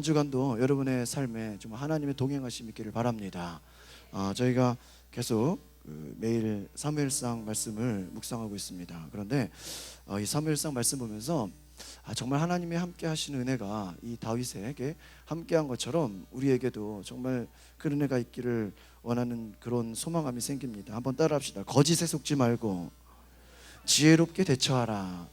한 주간도 여러분의 삶에 좀 하나님의 동행하심이 있기를 바랍니다. 저희가 계속 매일 사무엘상 말씀을 묵상하고 있습니다. 그런데 이 사무엘상 말씀 보면서 정말 하나님의 함께 하시는 은혜가 이 다윗에게 함께한 것처럼 우리에게도 정말 그 은혜가 있기를 원하는 그런 소망감이 생깁니다. 한번 따라합시다. 거짓에 속지 말고 지혜롭게 대처하라.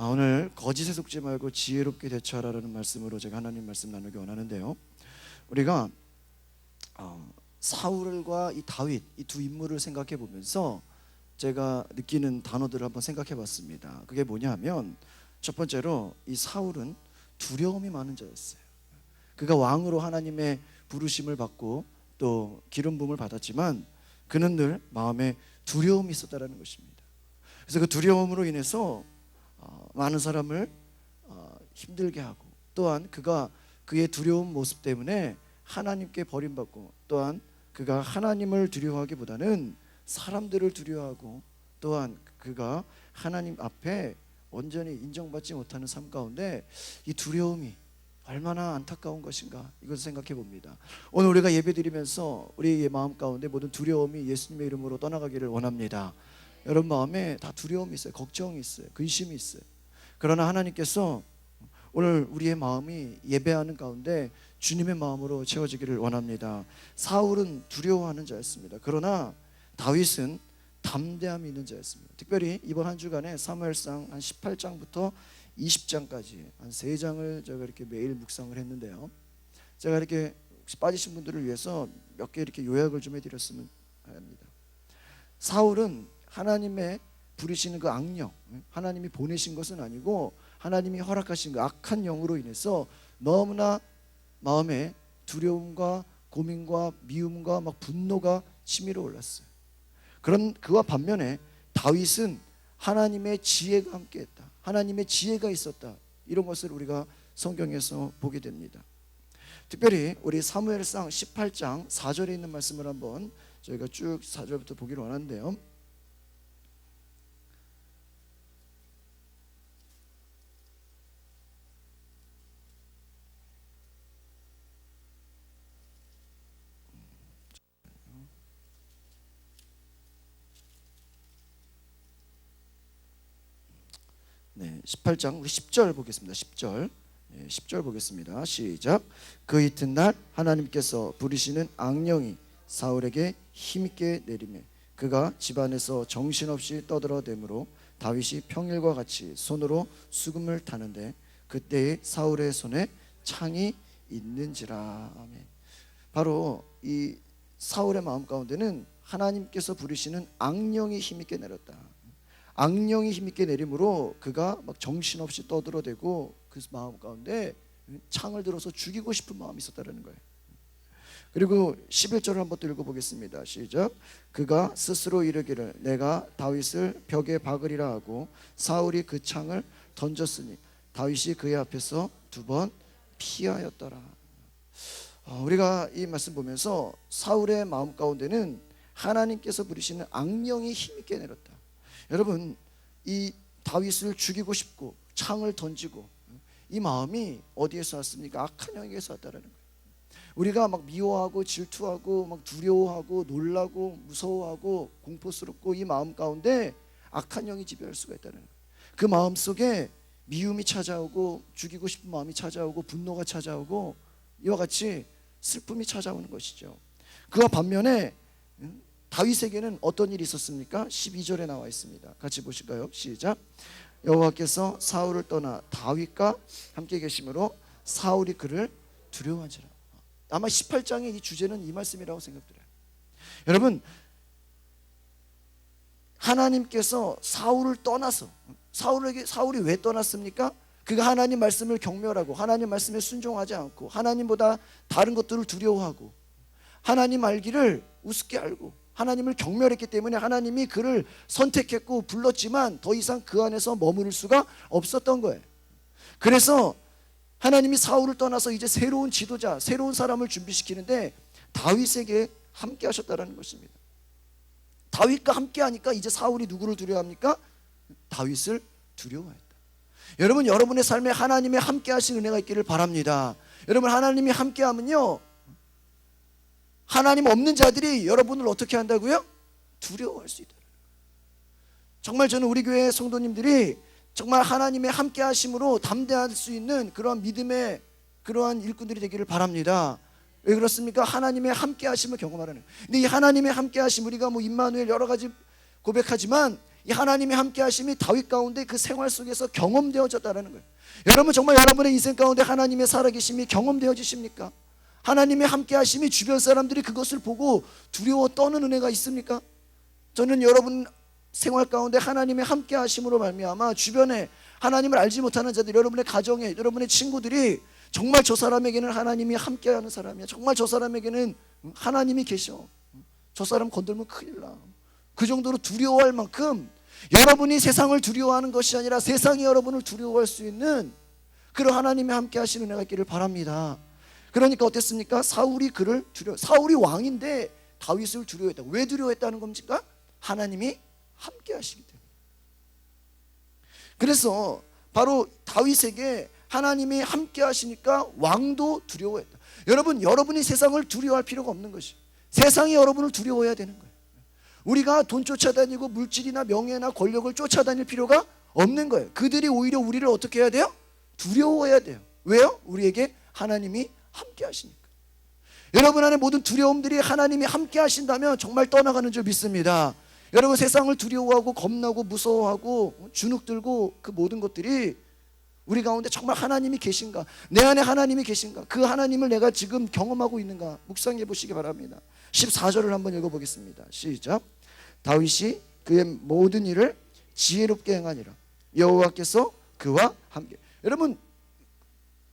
오늘 거짓에 속지 말고 지혜롭게 대처하라는 말씀으로 제가 하나님 말씀 나누기 원하는데요, 우리가 사울과 이 다윗, 이 두 인물을 생각해 보면서 제가 느끼는 단어들을 한번 생각해 봤습니다. 그게 뭐냐 하면, 첫 번째로 이 사울은 두려움이 많은 자였어요. 그가 왕으로 하나님의 부르심을 받고 또 기름 부음을 받았지만 그는 늘 마음에 두려움이 있었다는 것입니다. 그래서 그 두려움으로 인해서 많은 사람을 힘들게 하고, 또한 그가 그의 두려운 모습 때문에 하나님께 버림받고, 또한 그가 하나님을 두려워하기보다는 사람들을 두려워하고, 또한 그가 하나님 앞에 온전히 인정받지 못하는 삶 가운데 이 두려움이 얼마나 안타까운 것인가, 이것을 생각해 봅니다. 오늘 우리가 예배드리면서 우리의 마음 가운데 모든 두려움이 예수님의 이름으로 떠나가기를 원합니다. 여러분 마음에 다 두려움이 있어요. 걱정이 있어요. 근심이 있어요. 그러나 하나님께서 오늘 우리의 마음이 예배하는 가운데 주님의 마음으로 채워지기를 원합니다. 사울은 두려워하는 자였습니다. 그러나 다윗은 담대함이 있는 자였습니다. 특별히 이번 한 주간에 사무엘상 한 18장부터 20장까지 한 3장을 제가 이렇게 매일 묵상을 했는데요, 제가 이렇게 혹시 빠지신 분들을 위해서 몇 개 이렇게 요약을 좀 해드렸으면 합니다. 사울은 하나님의 부리시는 그 악령, 하나님이 보내신 것은 아니고 하나님이 허락하신 그 악한 영으로 인해서 너무나 마음에 두려움과 고민과 미움과 막 분노가 치밀어 올랐어요. 그런 그와 반면에 다윗은 하나님의 지혜가 함께했다, 하나님의 지혜가 있었다, 이런 것을 우리가 성경에서 보게 됩니다. 특별히 우리 사무엘상 18장 4절에 있는 말씀을 한번 저희가 쭉 4절부터 보기를 원하는데요, 네, 18장 우리 10절 보겠습니다. 10절. 10절 보겠습니다. 시작. 그 이튿날 하나님께서 부리시는 악령이 사울에게 힘있게 내리매 그가 집안에서 정신없이 떠들어대므로 다윗이 평일과 같이 손으로 수금을 타는데 그때에 사울의 손에 창이 있는지라. 아멘. 바로 이 사울의 마음 가운데는 하나님께서 부리시는 악령이 힘있게 내렸다. 악령이 힘있게 내림으로 그가 막 정신없이 떠들어대고 그 마음 가운데 창을 들어서 죽이고 싶은 마음이 있었다는 거예요. 그리고 11절을 한번 또 읽어보겠습니다. 시작. 그가 스스로 이르기를 내가 다윗을 벽에 박으리라 하고 사울이 그 창을 던졌으니 다윗이 그의 앞에서 2번 피하였더라. 우리가 이 말씀 보면서 사울의 마음 가운데는 하나님께서 부리시는 악령이 힘있게 내렸다. 여러분, 이 다윗을 죽이고 싶고 창을 던지고 이 마음이 어디에서 왔습니까? 악한 영에서 왔다는 거예요. 우리가 막 미워하고 질투하고 막 두려워하고 놀라고 무서워하고 공포스럽고 이 마음 가운데 악한 영이 지배할 수가 있다는 거예요. 그 마음 속에 미움이 찾아오고 죽이고 싶은 마음이 찾아오고 분노가 찾아오고 이와 같이 슬픔이 찾아오는 것이죠. 그와 반면에 다윗에게는 어떤 일이 있었습니까? 12절에 나와 있습니다. 같이 보실까요? 시작. 여호와께서 사울을 떠나 다윗과 함께 계심으로 사울이 그를 두려워하지라. 아마 18장의 이 주제는 이 말씀이라고 생각돼요. 여러분, 하나님께서 사울을 떠나서 사울이 왜 떠났습니까? 그가 하나님 말씀을 경멸하고 하나님 말씀에 순종하지 않고 하나님보다 다른 것들을 두려워하고 하나님 알기를 우습게 알고 하나님을 경멸했기 때문에 하나님이 그를 선택했고 불렀지만 더 이상 그 안에서 머무를 수가 없었던 거예요. 그래서 하나님이 사울을 떠나서 이제 새로운 지도자, 새로운 사람을 준비시키는데 다윗에게 함께 하셨다는 것입니다. 다윗과 함께 하니까 이제 사울이 누구를 두려워합니까? 다윗을 두려워했다. 여러분, 여러분의 삶에 하나님의 함께 하신 은혜가 있기를 바랍니다. 여러분, 하나님이 함께하면요, 하나님 없는 자들이 여러분을 어떻게 한다고요? 두려워할 수 있다. 정말 저는 우리 교회 성도님들이 정말 하나님의 함께 하심으로 담대할 수 있는 그러한 믿음의 그러한 일꾼들이 되기를 바랍니다. 왜 그렇습니까? 하나님의 함께 하심을 경험하라는 거예요. 근데 이 하나님의 함께 하심, 우리가 뭐 임마누엘 여러 가지 고백하지만 이 하나님의 함께 하심이 다윗 가운데 그 생활 속에서 경험되어졌다는 거예요. 여러분, 정말 여러분의 인생 가운데 하나님의 살아계심이 경험되어지십니까? 하나님의 함께 하심이 주변 사람들이 그것을 보고 두려워 떠는 은혜가 있습니까? 저는 여러분 생활 가운데 하나님의 함께 하심으로 말미암아 주변에 하나님을 알지 못하는 자들, 여러분의 가정에, 여러분의 친구들이 정말 저 사람에게는 하나님이 함께하는 사람이야, 정말 저 사람에게는 하나님이 계셔, 저 사람 건들면 큰일 나, 그 정도로 두려워할 만큼 여러분이 세상을 두려워하는 것이 아니라 세상이 여러분을 두려워할 수 있는 그런 하나님의 함께 하시는 은혜가 있기를 바랍니다. 그러니까 어땠습니까? 사울이 사울이 왕인데 다윗을 두려워했다. 왜 두려워했다는 겁니까? 하나님이 함께 하시기 때문에. 그래서 바로 다윗에게 하나님이 함께 하시니까 왕도 두려워했다. 여러분, 여러분이 세상을 두려워할 필요가 없는 것이, 세상이 여러분을 두려워해야 되는 거예요. 우리가 돈 쫓아다니고 물질이나 명예나 권력을 쫓아다닐 필요가 없는 거예요. 그들이 오히려 우리를 어떻게 해야 돼요? 두려워해야 돼요. 왜요? 우리에게 하나님이 함께 하시니까. 여러분 안에 모든 두려움들이 하나님이 함께 하신다면 정말 떠나가는 줄 믿습니다. 여러분, 세상을 두려워하고 겁나고 무서워하고 주눅들고 그 모든 것들이 우리 가운데 정말 하나님이 계신가, 내 안에 하나님이 계신가, 그 하나님을 내가 지금 경험하고 있는가 묵상해 보시기 바랍니다. 14절을 한번 읽어보겠습니다. 시작. 다윗이 그의 모든 일을 지혜롭게 행하니라. 여호와께서 그와 함께. 여러분,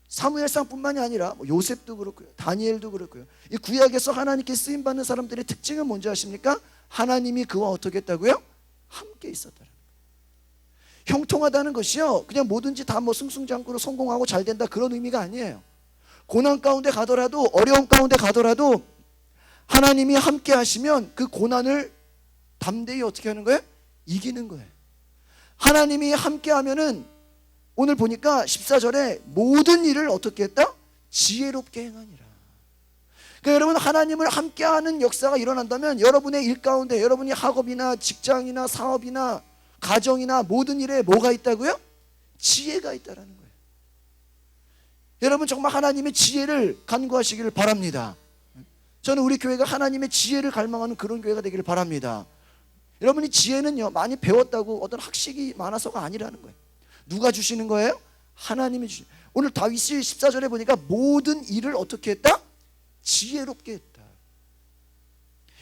사무엘상뿐만이 아니라 요셉도 그렇고요, 다니엘도 그렇고요, 이 구약에서 하나님께 쓰임받는 사람들의 특징은 뭔지 아십니까? 하나님이 그와 어떻게 했다고요? 함께 있었다는 거예요. 형통하다는 것이요, 그냥 뭐든지 다 뭐 승승장구로 성공하고 잘 된다, 그런 의미가 아니에요. 고난 가운데 가더라도, 어려움 가운데 가더라도 하나님이 함께 하시면 그 고난을 담대히 어떻게 하는 거예요? 이기는 거예요. 하나님이 함께 하면은 오늘 보니까 14절에 모든 일을 어떻게 했다? 지혜롭게 행하니라. 그러니까 여러분, 하나님을 함께하는 역사가 일어난다면 여러분의 일 가운데, 여러분이 학업이나 직장이나 사업이나 가정이나 모든 일에 뭐가 있다고요? 지혜가 있다라는 거예요. 여러분, 정말 하나님의 지혜를 간구하시기를 바랍니다. 저는 우리 교회가 하나님의 지혜를 갈망하는 그런 교회가 되기를 바랍니다. 여러분이 지혜는요, 많이 배웠다고 어떤 학식이 많아서가 아니라는 거예요. 누가 주시는 거예요? 하나님이 주시는. 오늘 다윗이 14절에 보니까 모든 일을 어떻게 했다? 지혜롭게 했다.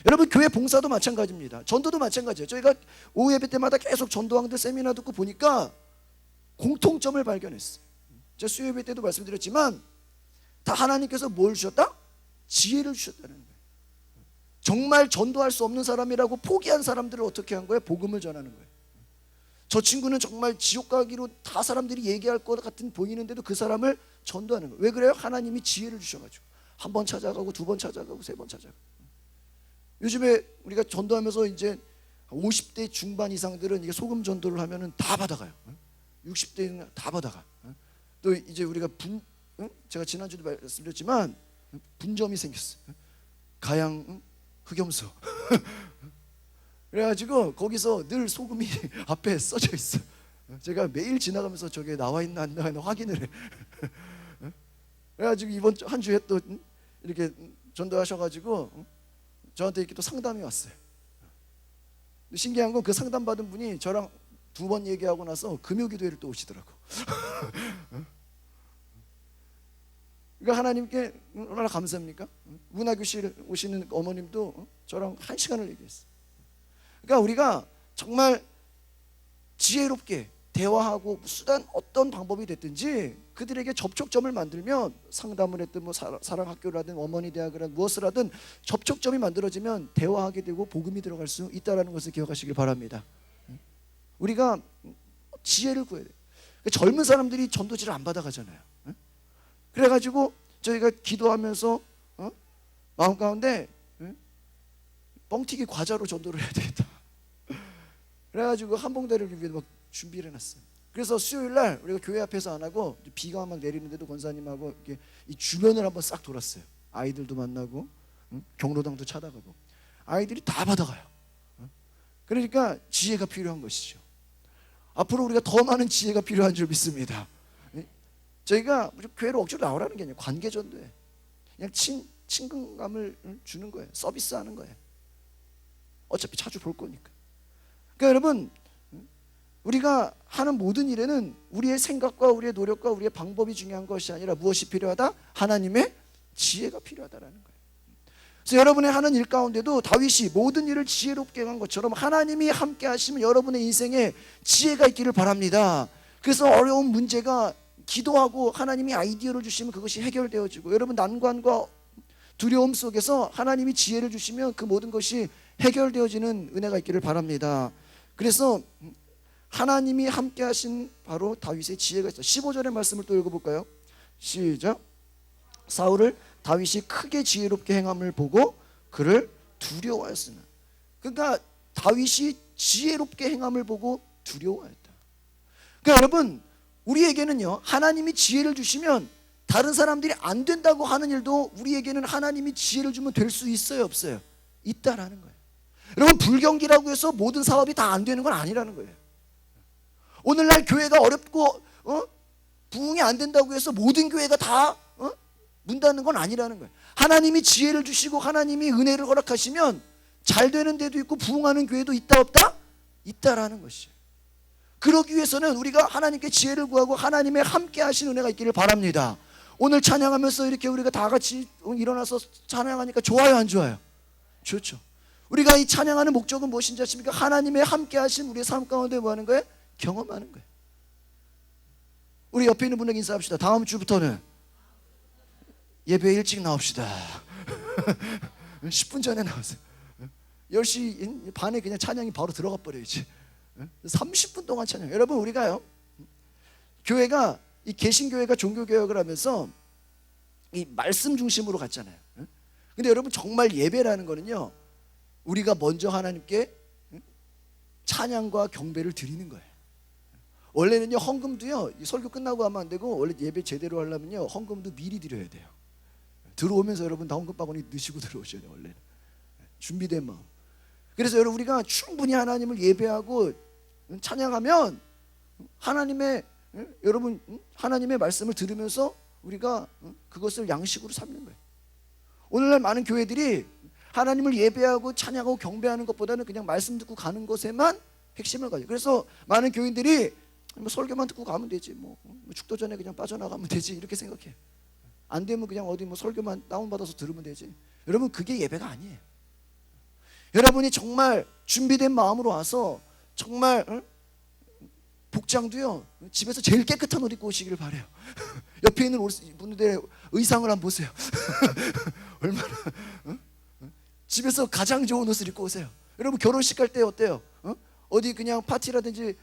여러분, 교회 봉사도 마찬가지입니다. 전도도 마찬가지예요. 저희가 오후 예배 때마다 계속 전도왕들 세미나 듣고 보니까 공통점을 발견했어요. 제가 수요 예배 때도 말씀드렸지만 다 하나님께서 뭘 주셨다? 지혜를 주셨다는 거예요. 정말 전도할 수 없는 사람이라고 포기한 사람들을 어떻게 한 거예요? 복음을 전하는 거예요. 저 친구는 정말 지옥 가기로 다 사람들이 얘기할 것 같은 보이는데도 그 사람을 전도하는 거예요. 왜 그래요? 하나님이 지혜를 주셔가지고 한 번 찾아가고 두 번 찾아가고 세 번 찾아가고. 요즘에 우리가 전도하면서 이제 50대 중반 이상들은 이게 소금 전도를 하면은 다 받아가요. 60대는 다 받아가. 또 이제 우리가 제가 지난주도 말씀드렸지만 분점이 생겼어. 가양 흑염소. 그래가지고 거기서 늘 소금이 앞에 써져 있어. 제가 매일 지나가면서 저게 나와 있나 안 나와 있나 확인을 해. 그래가지고 이번 한 주에 또 이렇게 전도하셔가지고 저한테 이렇게 또 상담이 왔어요. 신기한 건 그 상담 받은 분이 저랑 두 번 얘기하고 나서 금요기도회를 또 오시더라고. 그러니까 하나님께 얼마나 감사합니까? 문화교실 오시는 어머님도 저랑 1시간을 얘기했어요. 그러니까 우리가 정말 지혜롭게 대화하고 수단 어떤 방법이 됐든지 그들에게 접촉점을 만들면, 상담을 했든 뭐 사랑학교를 하든 어머니 대학을 하든 무엇을 하든 접촉점이 만들어지면 대화하게 되고 복음이 들어갈 수 있다는 것을 기억하시길 바랍니다. 우리가 지혜를 구해야 돼요. 젊은 사람들이 전도지를 안 받아가잖아요. 그래가지고 저희가 기도하면서 마음 가운데 뻥튀기 과자로 전도를 해야 되겠다. 그래가지고 한봉대를 위해 막 준비를 해놨어요. 그래서 수요일 날 우리가 교회 앞에서 안 하고 비가 막 내리는데도 권사님하고 이렇게 이 주변을 한번 싹 돌았어요. 아이들도 만나고 경로당도 찾아가고 아이들이 다 받아가요. 그러니까 지혜가 필요한 것이죠. 앞으로 우리가 더 많은 지혜가 필요한 줄 믿습니다. 저희가 교회로 억지로 나오라는 게 아니에요. 관계전도에 그냥 친근감을 주는 거예요. 서비스하는 거예요. 어차피 자주 볼 거니까. 그러니까 여러분, 우리가 하는 모든 일에는 우리의 생각과 우리의 노력과 우리의 방법이 중요한 것이 아니라 무엇이 필요하다? 하나님의 지혜가 필요하다라는 거예요. 그래서 여러분의 하는 일 가운데도 다윗이 모든 일을 지혜롭게 한 것처럼 하나님이 함께 하시면 여러분의 인생에 지혜가 있기를 바랍니다. 그래서 어려운 문제가 기도하고 하나님이 아이디어를 주시면 그것이 해결되어지고, 여러분 난관과 두려움 속에서 하나님이 지혜를 주시면 그 모든 것이 해결되어지는 은혜가 있기를 바랍니다. 그래서 하나님이 함께 하신 바로 다윗의 지혜가 있어요. 15절의 말씀을 또 읽어볼까요? 시작. 사울을 다윗이 크게 지혜롭게 행함을 보고 그를 두려워하였으나. 그러니까 다윗이 지혜롭게 행함을 보고 두려워하였다. 그러니까 여러분, 우리에게는요, 하나님이 지혜를 주시면 다른 사람들이 안 된다고 하는 일도 우리에게는 하나님이 지혜를 주면 될 수 있어요, 없어요? 있다라는 거예요. 여러분, 불경기라고 해서 모든 사업이 다 안 되는 건 아니라는 거예요. 오늘날 교회가 어렵고 부흥이 안 된다고 해서 모든 교회가 다 문 닫는 건 아니라는 거예요. 하나님이 지혜를 주시고 하나님이 은혜를 허락하시면 잘 되는 데도 있고 부흥하는 교회도 있다 없다? 있다라는 것이에요. 그러기 위해서는 우리가 하나님께 지혜를 구하고 하나님의 함께 하신 은혜가 있기를 바랍니다. 오늘 찬양하면서 이렇게 우리가 다 같이 일어나서 찬양하니까 좋아요, 안 좋아요? 좋죠. 우리가 이 찬양하는 목적은 무엇인지 아십니까? 하나님의 함께 하신 우리의 삶 가운데 뭐 하는 거예요? 경험하는 거예요. 우리 옆에 있는 분에게 인사합시다. 다음 주부터는 예배 일찍 나옵시다. 10분 전에 나오세요. 10시 반에 그냥 찬양이 바로 들어가 버려야지. 30분 동안 찬양. 여러분, 우리가요, 교회가 이 개신교회가 종교개혁을 하면서 이 말씀 중심으로 갔잖아요. 근데 여러분, 정말 예배라는 거는요, 우리가 먼저 하나님께 찬양과 경배를 드리는 거예요. 원래는요, 헌금도요, 설교 끝나고 하면 안 되고, 원래 예배 제대로 하려면요, 헌금도 미리 드려야 돼요. 들어오면서 여러분 다 헌금 바구니 넣으시고 들어오셔야 돼요. 원래는 준비된 마음. 그래서 여러분, 우리가 충분히 하나님을 예배하고 찬양하면 하나님의, 여러분, 하나님의 말씀을 들으면서 우리가 그것을 양식으로 삼는 거예요. 오늘날 많은 교회들이 하나님을 예배하고 찬양하고 경배하는 것보다는 그냥 말씀 듣고 가는 것에만 핵심을 가져요. 그래서 많은 교인들이 뭐 설교만 듣고 가면 되지, 뭐 축도 전에 그냥 빠져나가면 되지, 이렇게 생각해. 안 되면 그냥 어디 뭐 설교만 다운받아서 들으면 되지. 여러분, 그게 예배가 아니에요. 여러분이 정말 준비된 마음으로 와서 정말 복장도요, 집에서 제일 깨끗한 옷 입고 오시기를 바래요. 옆에 있는 분들의 의상을 한번 보세요. 얼마나 집에서 가장 좋은 옷을 입고 오세요. 여러분, 결혼식 갈 때 어때요? 어디 그냥 파티라든지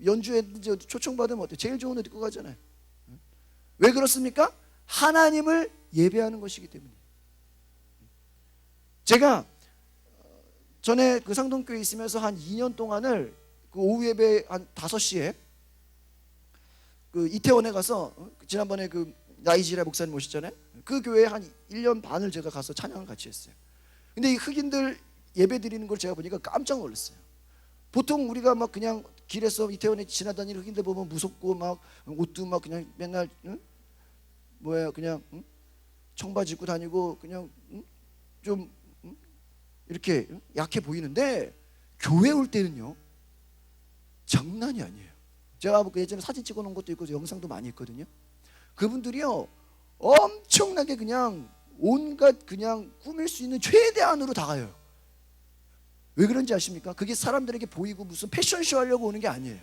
연주회든지 초청받으면 어때요? 제일 좋은 옷 입고 가잖아요. 왜 그렇습니까? 하나님을 예배하는 것이기 때문이에요. 제가 전에 그 상동교회에 있으면서 한 2년 동안을 그 오후 예배 한 5시에 그 이태원에 가서, 지난번에 그 나이지라 목사님 오셨잖아요. 그 교회에 한 1년 반을 제가 가서 찬양을 같이 했어요. 근데 이 흑인들 예배 드리는 걸 제가 보니까 깜짝 놀랐어요. 보통 우리가 막 그냥 길에서 이태원에 지나다니는 흑인들 보면 무섭고 막 옷도 막 그냥 맨날 그냥 청바지 입고 다니고 그냥 좀 이렇게 약해 보이는데, 교회 올 때는요 장난이 아니에요. 제가 예전에 사진 찍어 놓은 것도 있고 영상도 많이 있거든요. 그분들이요 엄청나게 그냥 온갖 그냥 꾸밀 수 있는 최대한으로 다가요. 왜 그런지 아십니까? 그게 사람들에게 보이고 무슨 패션쇼 하려고 오는 게 아니에요.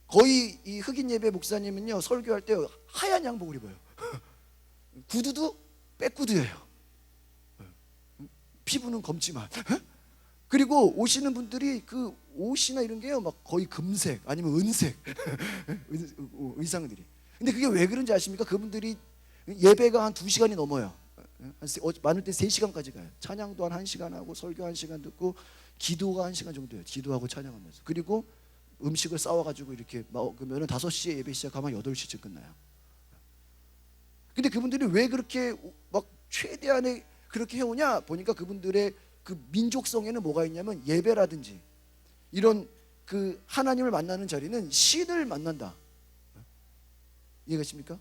거의 이 흑인 예배 목사님은요, 설교할 때 하얀 양복을 입어요. 구두도 백구두예요. 피부는 검지만. 그리고 오시는 분들이 그 옷이나 이런 게요 막 거의 금색 아니면 은색 의상들이. 근데 그게 왜 그런지 아십니까? 그분들이 예배가 한 2시간이 넘어요. 많을 때 3시간까지 가요. 찬양도 한 1시간 하고 설교 1시간 듣고 기도가 1시간 정도 해요. 기도하고 찬양하면서. 그리고 음식을 싸워가지고 이렇게 먹으면 5시에 예배 시작하면 8시쯤 끝나요. 근데 그분들이 왜 그렇게 막 최대한의 그렇게 해오냐 보니까 그분들의 그 민족성에는 뭐가 있냐면 예배라든지 이런 그 하나님을 만나는 자리는 신을 만난다. 이해가십니까?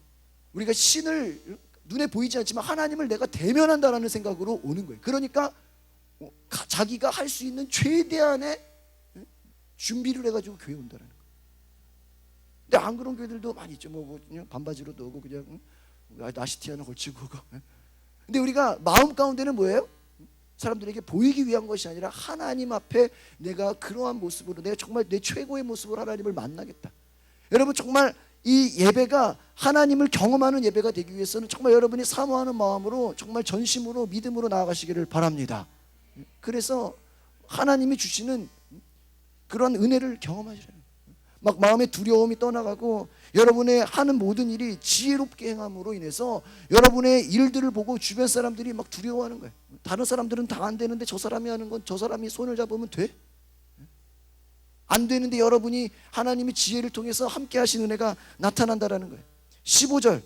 우리가 신을 눈에 보이지 않지만 하나님을 내가 대면한다라는 생각으로 오는 거예요. 그러니까 자기가 할 수 있는 최대한의 준비를 해가지고 교회 온다라는 거예요. 근데 안 그런 교회들도 많이 있죠. 뭐 그냥 반바지로도 오고 그냥 나시티 하나 걸치고 오고. 근데 우리가 마음 가운데는 뭐예요? 사람들에게 보이기 위한 것이 아니라 하나님 앞에 내가 그러한 모습으로 내가 정말 내 최고의 모습으로 하나님을 만나겠다. 여러분 정말 이 예배가 하나님을 경험하는 예배가 되기 위해서는 정말 여러분이 사모하는 마음으로 정말 전심으로 믿음으로 나아가시기를 바랍니다. 그래서 하나님이 주시는 그런 은혜를 경험하시라는 거예요. 막 마음의 두려움이 떠나가고 여러분의 하는 모든 일이 지혜롭게 행함으로 인해서 여러분의 일들을 보고 주변 사람들이 막 두려워하는 거예요. 다른 사람들은 다 안 되는데 저 사람이 하는 건 저 사람이 손을 잡으면 돼? 안 되는데 여러분이 하나님의 지혜를 통해서 함께 하신 은혜가 나타난다라는 거예요. 15절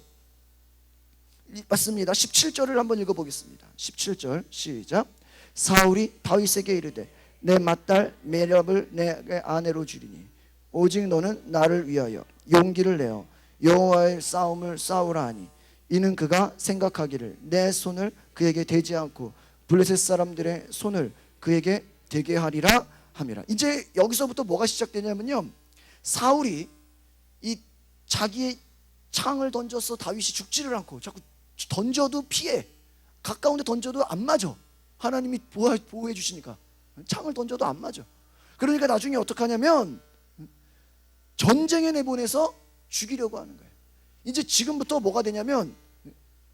맞습니다. 17절을 한번 읽어보겠습니다. 17절 시작. 사울이 다윗에게 이르되 내 맏딸 메랍을 내 아내로 주리니 오직 너는 나를 위하여 용기를 내어 여호와의 싸움을 싸우라 하니 이는 그가 생각하기를 내 손을 그에게 대지 않고 블레셋 사람들의 손을 그에게 대게 하리라 함이라. 이제 여기서부터 뭐가 시작되냐면요, 사울이 이 자기의 창을 던져서 다윗이 죽지를 않고 자꾸 던져도 피해, 가까운 데 던져도 안 맞아. 하나님이 보호해 주시니까 창을 던져도 안 맞아. 그러니까 나중에 어떻게 하냐면 전쟁에 내보내서 죽이려고 하는 거예요. 이제 지금부터 뭐가 되냐면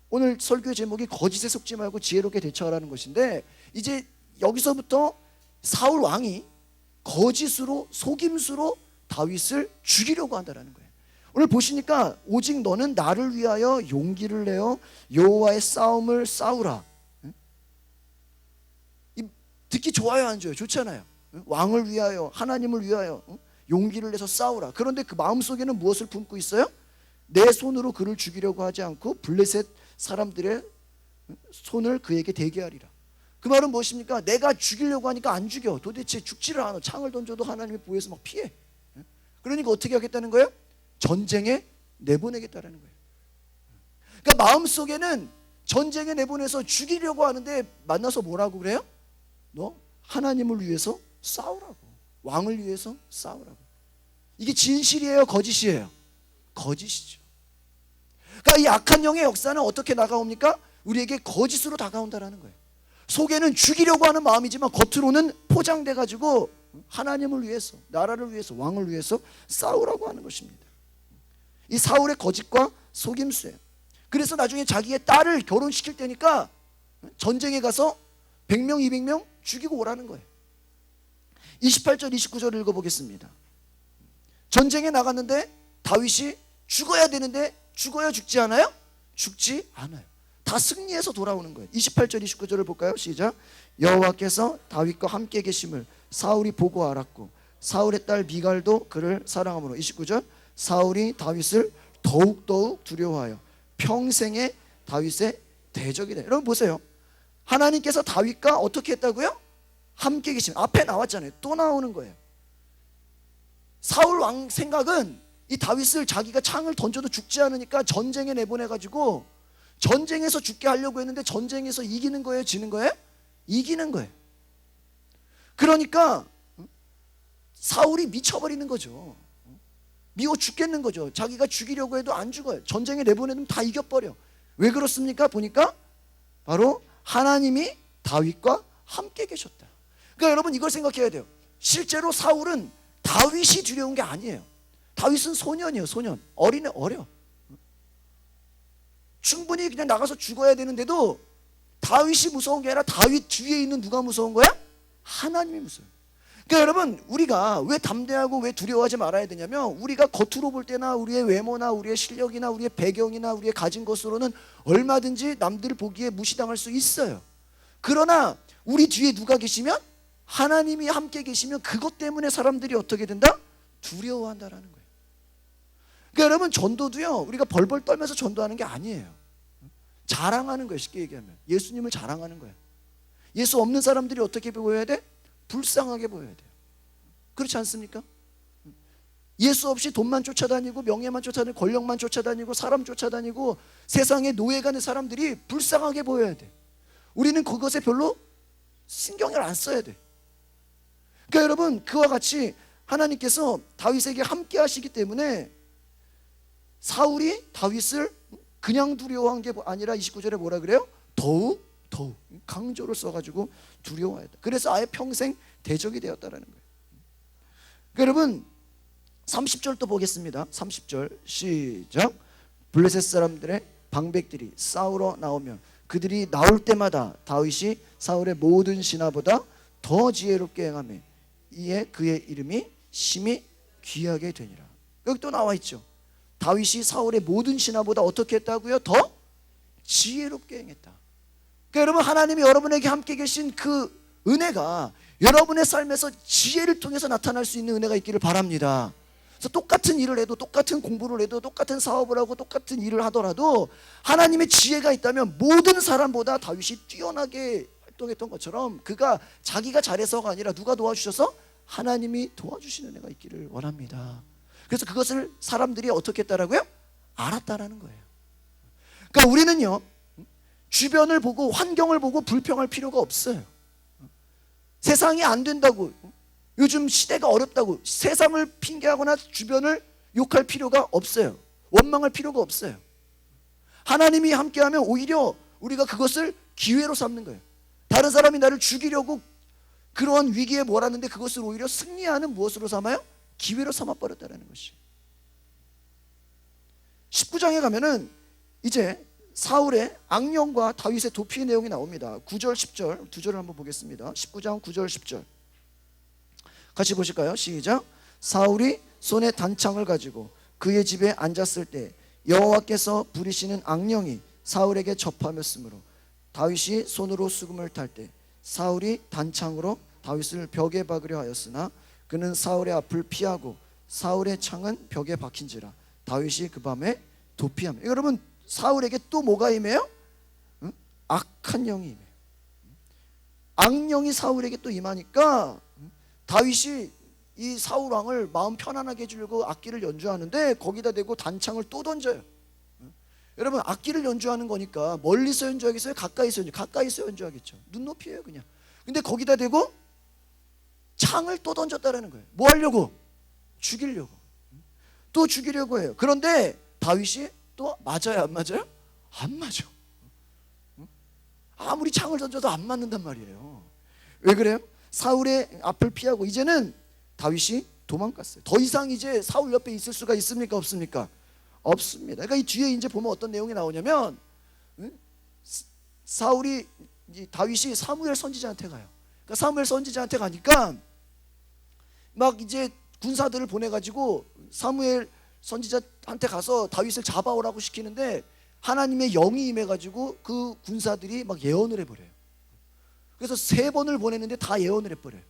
오늘 설교의 제목이 거짓에 속지 말고 지혜롭게 대처하라는 것인데 이제 여기서부터 사울 왕이 거짓으로 속임수로 다윗을 죽이려고 한다는 거예요. 오늘 보시니까 오직 너는 나를 위하여 용기를 내어 여호와의 싸움을 싸우라. 듣기 좋아요, 안 좋아요? 좋잖아요. 왕을 위하여, 하나님을 위하여 용기를 내서 싸우라. 그런데 그 마음속에는 무엇을 품고 있어요? 내 손으로 그를 죽이려고 하지 않고 블레셋 사람들의 손을 그에게 대게 하리라. 그 말은 무엇입니까? 내가 죽이려고 하니까 안 죽여. 도대체 죽지를 않아. 창을 던져도 하나님의 보호해서 막 피해. 그러니까 어떻게 하겠다는 거예요? 전쟁에 내보내겠다는 거예요. 그러니까 마음속에는 전쟁에 내보내서 죽이려고 하는데 만나서 뭐라고 그래요? 너 하나님을 위해서 싸우라고. 왕을 위해서 싸우라고. 이게 진실이에요, 거짓이에요? 거짓이죠. 그러니까 이 악한 영의 역사는 어떻게 다가옵니까? 우리에게 거짓으로 다가온다는 거예요. 속에는 죽이려고 하는 마음이지만 겉으로는 포장돼 가지고 하나님을 위해서, 나라를 위해서, 왕을 위해서 싸우라고 하는 것입니다. 이 사울의 거짓과 속임수예요. 그래서 나중에 자기의 딸을 결혼시킬 때니까 전쟁에 가서 100명, 200명 죽이고 오라는 거예요. 28절, 29절을 읽어보겠습니다. 전쟁에 나갔는데 다윗이 죽어야 되는데 죽어야 죽지 않아요? 죽지 않아요. 다 승리해서 돌아오는 거예요. 28절, 29절을 볼까요? 시작. 여호와께서 다윗과 함께 계심을 사울이 보고 알았고 사울의 딸 미갈도 그를 사랑하므로. 29절. 사울이 다윗을 더욱더욱 두려워하여 평생에 다윗의 대적이다. 여러분 보세요. 하나님께서 다윗과 어떻게 했다고요? 함께 계심. 앞에 나왔잖아요. 또 나오는 거예요. 사울 왕 생각은 이 다윗을 자기가 창을 던져도 죽지 않으니까 전쟁에 내보내가지고 전쟁에서 죽게 하려고 했는데 전쟁에서 이기는 거예요? 지는 거예요? 이기는 거예요. 그러니까 사울이 미쳐버리는 거죠. 미워 죽겠는 거죠. 자기가 죽이려고 해도 안 죽어요. 전쟁에 내보내면 다 이겨버려. 왜 그렇습니까? 보니까 바로 하나님이 다윗과 함께 계셨다. 그러니까 여러분 이걸 생각해야 돼요. 실제로 사울은 다윗이 두려운 게 아니에요. 다윗은 소년이에요. 소년. 어려. 충분히 그냥 나가서 죽어야 되는데도 다윗이 무서운 게 아니라 다윗 뒤에 있는 누가 무서운 거야? 하나님이 무서워요. 그러니까 여러분 우리가 왜 담대하고 왜 두려워하지 말아야 되냐면 우리가 겉으로 볼 때나 우리의 외모나 우리의 실력이나 우리의 배경이나 우리의 가진 것으로는 얼마든지 남들 보기에 무시당할 수 있어요. 그러나 우리 뒤에 누가 계시면 하나님이 함께 계시면 그것 때문에 사람들이 어떻게 된다? 두려워한다라는 거예요. 그러니까 여러분, 전도도요, 우리가 벌벌 떨면서 전도하는 게 아니에요. 자랑하는 거예요. 쉽게 얘기하면 예수님을 자랑하는 거예요. 예수 없는 사람들이 어떻게 보여야 돼? 불쌍하게 보여야 돼요. 그렇지 않습니까? 예수 없이 돈만 쫓아다니고 명예만 쫓아다니고 권력만 쫓아다니고 사람 쫓아다니고 세상에 노예가 된 사람들이 불쌍하게 보여야 돼. 우리는 그것에 별로 신경을 안 써야 돼. 그러니까 여러분, 그와 같이 하나님께서 다윗에게 함께 하시기 때문에 사울이 다윗을 그냥 두려워한 게 아니라 29절에 뭐라 그래요? 더욱 강조를 써가지고 두려워했다. 그래서 아예 평생 대적이 되었다라는 거예요. 그러니까 여러분, 30절 또 보겠습니다. 30절 시작. 블레셋 사람들의 방백들이 싸우러 나오면 그들이 나올 때마다 다윗이 사울의 모든 신하보다 더 지혜롭게 행하며 이에 그의 이름이 심히 귀하게 되니라. 여기 또 나와 있죠. 다윗이 사울의 모든 신하보다 어떻게 했다고요? 더 지혜롭게 행했다. 그러니까 여러분, 하나님이 여러분에게 함께 계신 그 은혜가 여러분의 삶에서 지혜를 통해서 나타날 수 있는 은혜가 있기를 바랍니다. 그래서 똑같은 일을 해도, 똑같은 공부를 해도, 똑같은 사업을 하고 똑같은 일을 하더라도 하나님의 지혜가 있다면 모든 사람보다 다윗이 뛰어나게 활동했던 것처럼 그가 자기가 잘해서가 아니라 누가 도와주셔서? 하나님이 도와주시는 은혜가 있기를 원합니다. 그래서 그것을 사람들이 어떻게 했다라고요? 알았다라는 거예요. 그러니까 우리는요, 주변을 보고 환경을 보고 불평할 필요가 없어요. 세상이 안 된다고, 요즘 시대가 어렵다고 세상을 핑계하거나 주변을 욕할 필요가 없어요. 원망할 필요가 없어요. 하나님이 함께하면 오히려 우리가 그것을 기회로 삼는 거예요. 다른 사람이 나를 죽이려고 그러한 위기에 몰았는데 그것을 오히려 승리하는 무엇으로 삼아요? 기회로 삼아버렸다는 것이. 19장에 가면은 이제 사울의 악령과 다윗의 도피의 내용이 나옵니다. 9절 10절 두 절을 한번 보겠습니다. 19장 9절 10절 같이 보실까요? 시작. 사울이 손에 단창을 가지고 그의 집에 앉았을 때 여호와께서 부리시는 악령이 사울에게 접하였으므로 다윗이 손으로 수금을 탈 때 사울이 단창으로 다윗을 벽에 박으려 하였으나 그는 사울의 앞을 피하고 사울의 창은 벽에 박힌지라 다윗이 그 밤에 도피하며. 여러분, 사울에게 또 뭐가 임해요? 악한 영이 임해요. 악령이 사울에게 또 임하니까 다윗이 이 사울 왕을 마음 편안하게 해주려고 악기를 연주하는데 거기다 대고 단창을 또 던져요. 여러분, 악기를 연주하는 거니까 멀리서 연주하겠어요? 가까이서 연주하겠죠. 눈높이에요 그냥. 근데 거기다 대고 창을 또 던졌다라는 거예요. 뭐 하려고? 죽이려고. 또 죽이려고 해요. 그런데 다윗이 또 맞아요 안 맞아요? 안 맞아. 아무리 창을 던져도 안 맞는단 말이에요. 왜 그래요? 사울의 앞을 피하고 이제는 다윗이 도망갔어요. 더 이상 이제 사울 옆에 있을 수가 있습니까? 없습니까? 없습니다. 그러니까 이 뒤에 이제 보면 어떤 내용이 나오냐면 다윗이 사무엘 선지자한테 가요. 그러니까 사무엘 선지자한테 가니까 막 이제 군사들을 보내가지고 사무엘 선지자한테 가서 다윗을 잡아오라고 시키는데 하나님의 영이 임해가지고 그 군사들이 막 예언을 해버려요. 그래서 3번을 보냈는데 다 예언을 해버려요.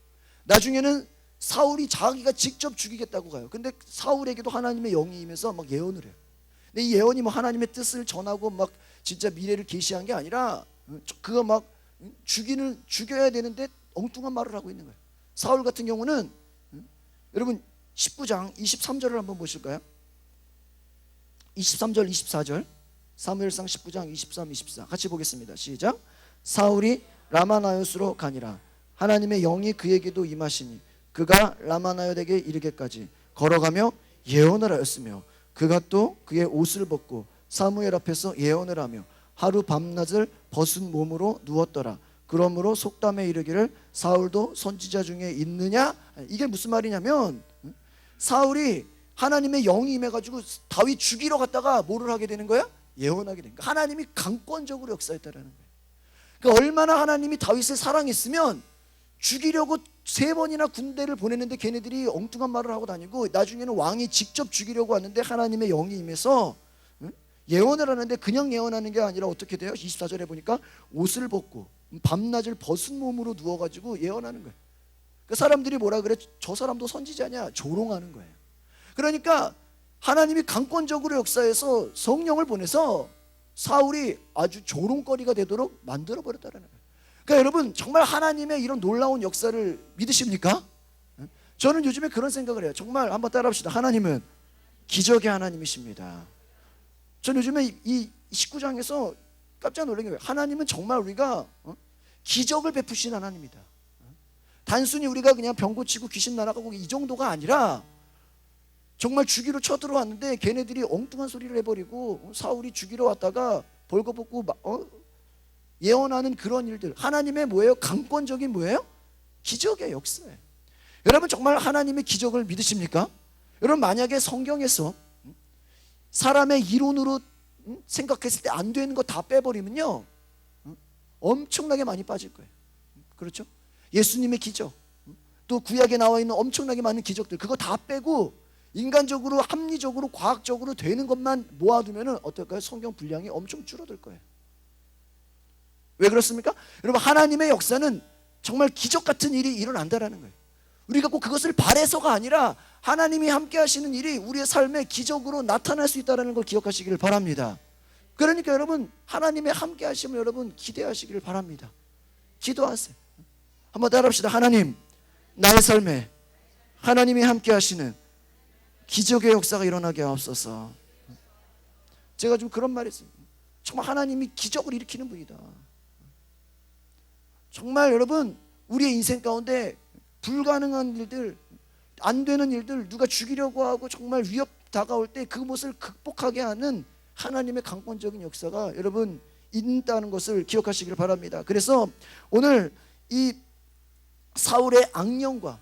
나중에는 사울이 자기가 직접 죽이겠다고 가요. 근데 사울에게도 하나님의 영이 임해서 막 예언을 해요. 근데 이 예언이 뭐 하나님의 뜻을 전하고 막 진짜 미래를 계시한 게 아니라 그거 막 죽여야 되는데 엉뚱한 말을 하고 있는 거예요. 사울 같은 경우는 여러분 19장 23절을 한번 보실까요? 23절 24절 사무엘상 19장 23, 24 같이 보겠습니다. 시작. 사울이 라마나요스로 가니라. 하나님의 영이 그에게도 임하시니 그가 라마나요에게 이르기까지 걸어가며 예언을 하였으며 그가 또 그의 옷을 벗고 사무엘 앞에서 예언을 하며 하루 밤낮을 벗은 몸으로 누웠더라. 그러므로 속담에 이르기를 사울도 선지자 중에 있느냐? 이게 무슨 말이냐면 사울이 하나님의 영이 임해가지고 다윗 죽이러 갔다가 뭐를 하게 되는 거야? 예언하게 된 거야. 하나님이 강권적으로 역사했다라는 거예요. 그러니까 얼마나 하나님이 다윗을 사랑했으면 죽이려고 3번이나 군대를 보냈는데 걔네들이 엉뚱한 말을 하고 다니고 나중에는 왕이 직접 죽이려고 왔는데 하나님의 영이 임해서 예언을 하는데 그냥 예언하는 게 아니라 어떻게 돼요? 24절에 보니까 옷을 벗고 밤낮을 벗은 몸으로 누워가지고 예언하는 거예요. 그 사람들이 뭐라 그래? 저 사람도 선지자냐? 조롱하는 거예요. 그러니까 하나님이 강권적으로 역사해서 성령을 보내서 사울이 아주 조롱거리가 되도록 만들어 버렸다는 거예요. 그러니까 여러분, 정말 하나님의 이런 놀라운 역사를 믿으십니까? 저는 요즘에 그런 생각을 해요. 정말 한번 따라합시다. 하나님은 기적의 하나님이십니다. 저는 요즘에 이 19장에서 깜짝 놀란 게, 하나님은 정말 우리가 기적을 베푸신 하나님이다. 단순히 우리가 그냥 병 고치고 귀신 날아가고 이 정도가 아니라, 정말 죽이러 쳐들어왔는데 걔네들이 엉뚱한 소리를 해버리고 사울이 죽이러 왔다가 벌거벗고 예언하는 그런 일들, 하나님의 뭐예요? 강권적인 뭐예요? 기적의 역사예요. 여러분, 정말 하나님의 기적을 믿으십니까? 여러분, 만약에 성경에서 사람의 이론으로 생각했을 때 안 되는 거 다 빼버리면요, 엄청나게 많이 빠질 거예요. 그렇죠? 예수님의 기적, 또 구약에 나와 있는 엄청나게 많은 기적들, 그거 다 빼고 인간적으로, 합리적으로, 과학적으로 되는 것만 모아두면 어떨까요? 성경 분량이 엄청 줄어들 거예요. 왜 그렇습니까? 여러분, 하나님의 역사는 정말 기적 같은 일이 일어난다라는 거예요. 우리가 꼭 그것을 바래서가 아니라 하나님이 함께 하시는 일이 우리의 삶에 기적으로 나타날 수 있다는 걸 기억하시기를 바랍니다. 그러니까 여러분, 하나님의 함께 하심을 여러분 기대하시기를 바랍니다. 기도하세요. 한번 따라합시다. 하나님, 나의 삶에 하나님이 함께 하시는 기적의 역사가 일어나게 하옵소서. 제가 좀 그런 말이 있어요. 정말 하나님이 기적을 일으키는 분이다. 정말 여러분, 우리의 인생 가운데 불가능한 일들, 안 되는 일들, 누가 죽이려고 하고 정말 위협 다가올 때 그것을 극복하게 하는 하나님의 강권적인 역사가 여러분 있다는 것을 기억하시길 바랍니다. 그래서 오늘 이 사울의 악령과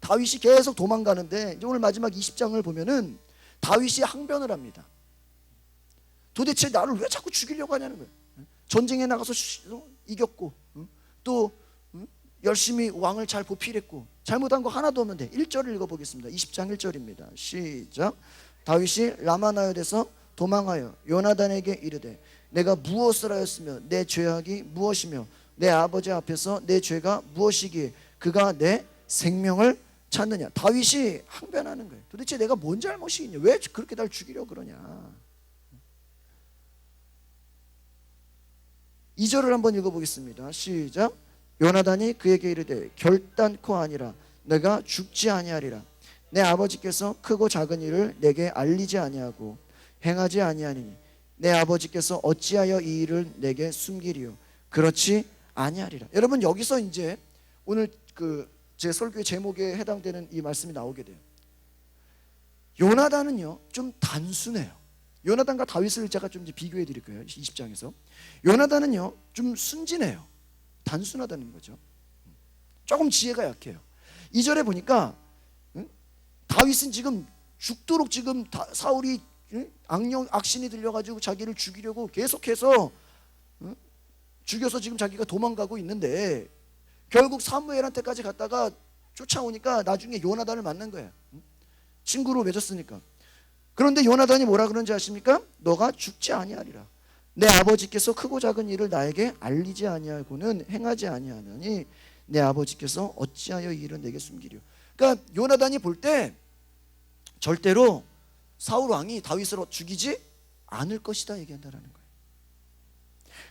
다윗이 계속 도망가는데, 이제 오늘 마지막 20장을 보면은 다윗이 항변을 합니다. 도대체 나를 왜 자꾸 죽이려고 하냐는 거예요. 전쟁에 나가서 이겼고, 또 열심히 왕을 잘 보필했고, 잘못한 거 하나도 없는데. 1절을 읽어보겠습니다. 20장 1절입니다. 시작. 다윗이 라마나요에서 도망하여 요나단에게 이르되, 내가 무엇을 하였으며 내 죄악이 무엇이며 내 아버지 앞에서 내 죄가 무엇이기에 그가 내 생명을 찾느냐. 다윗이 항변하는 거예요. 도대체 내가 뭔 잘못이 있냐, 왜 그렇게 날 죽이려고 그러냐. 2절을 한번 읽어보겠습니다. 시작. 요나단이 그에게 이르되, 결단코 아니라 내가 죽지 아니하리라. 내 아버지께서 크고 작은 일을 내게 알리지 아니하고 행하지 아니하니니 내 아버지께서 어찌하여 이 일을 내게 숨기리요. 그렇지 아니하리라. 여러분, 여기서 이제 오늘 제 설교의 제목에 해당되는 이 말씀이 나오게 돼요. 요나단은요 좀 단순해요. 요나단과 다윗을 제가 좀 비교해 드릴 거예요. 20장에서 요나단은요 좀 순진해요. 단순하다는 거죠. 조금 지혜가 약해요. 2절에 보니까 다윗은 지금 죽도록 지금 사울이 악신이 들려가지고 자기를 죽이려고 계속해서 죽여서 지금 자기가 도망가고 있는데, 결국 사무엘한테까지 갔다가 쫓아오니까 나중에 요나단을 만난 거예요. 친구로 맺었으니까. 그런데 요나단이 뭐라 그런지 아십니까? 너가 죽지 아니하리라. 내 아버지께서 크고 작은 일을 나에게 알리지 아니하고는 행하지 아니하느니 내 아버지께서 어찌하여 이 일을 내게 숨기려. 그러니까 요나단이 볼 때 절대로 사울 왕이 다윗을 죽이지 않을 것이다 얘기한다는 거예요.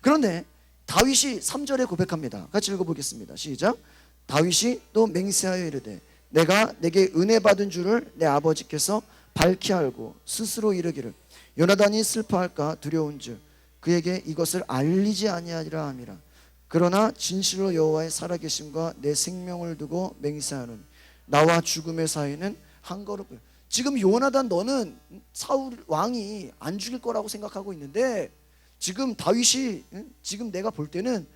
그런데 다윗이 3절에 고백합니다. 같이 읽어보겠습니다. 시작. 다윗이 또 맹세하여 이르되, 내가 내게 은혜 받은 줄을 내 아버지께서 밝히 알고 스스로 이르기를, 요나단이 슬퍼할까 두려운즉 그에게 이것을 알리지 아니하리라 함이라. 그러나 진실로 여호와의 살아계심과 내 생명을 두고 맹세하는 나와 죽음의 사이는 한 걸음. 지금 요나단, 너는 사울 왕이 안 죽일 거라고 생각하고 있는데 지금 다윗이, 지금 내가 볼 때는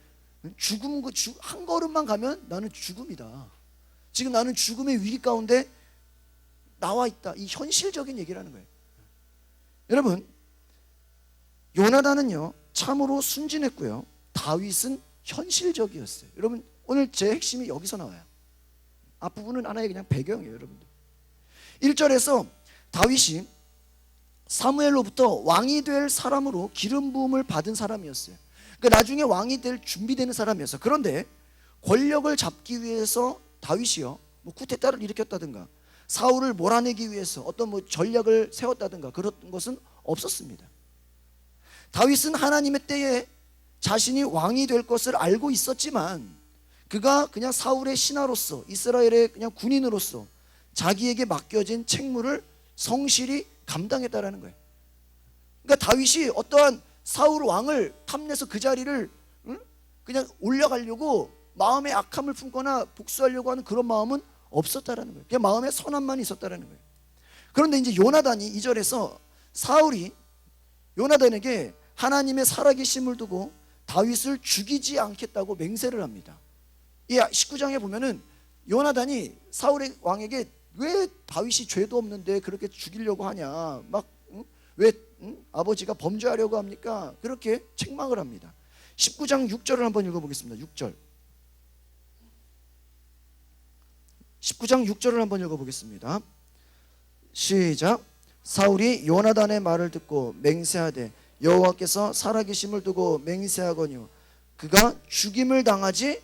죽음, 한 걸음만 가면 나는 죽음이다. 지금 나는 죽음의 위기 가운데 나와 있다. 이 현실적인 얘기라는 거예요. 여러분, 요나단은요 참으로 순진했고요, 다윗은 현실적이었어요. 여러분, 오늘 제 핵심이 여기서 나와요. 앞부분은 하나의 그냥 배경이에요. 여러분들 1절에서 다윗이 사무엘로부터 왕이 될 사람으로 기름 부음을 받은 사람이었어요. 그러니까 나중에 왕이 될 준비되는 사람이었어요. 그런데 권력을 잡기 위해서 다윗이요, 뭐 쿠데타를 일으켰다든가 사울을 몰아내기 위해서 어떤 뭐 전략을 세웠다든가 그런 것은 없었습니다. 다윗은 하나님의 때에 자신이 왕이 될 것을 알고 있었지만 그가 그냥 사울의 신하로서 이스라엘의 그냥 군인으로서 자기에게 맡겨진 책무를 성실히 감당했다라는 거예요. 그러니까 다윗이 어떠한 사울 왕을 탐내서 그 자리를 그냥 올려가려고 마음에 악함을 품거나 복수하려고 하는 그런 마음은 없었다라는 거예요. 그냥 마음에 선함만 있었다라는 거예요. 그런데 이제 요나단이 2절에서 사울이 요나단에게 하나님의 살아계심을 두고 다윗을 죽이지 않겠다고 맹세를 합니다. 이 19장에 보면은 요나단이 사울의 왕에게 왜 다윗이 죄도 없는데 그렇게 죽이려고 하냐, 막 왜 아버지가 범죄하려고 합니까? 그렇게 책망을 합니다. 19장 6절을 한번 읽어보겠습니다. 6절. 19장 6절을 한번 읽어보겠습니다. 시작. 사울이 요나단의 말을 듣고 맹세하되 여호와께서 살아계심을 두고 맹세하거니와 그가 죽임을 당하지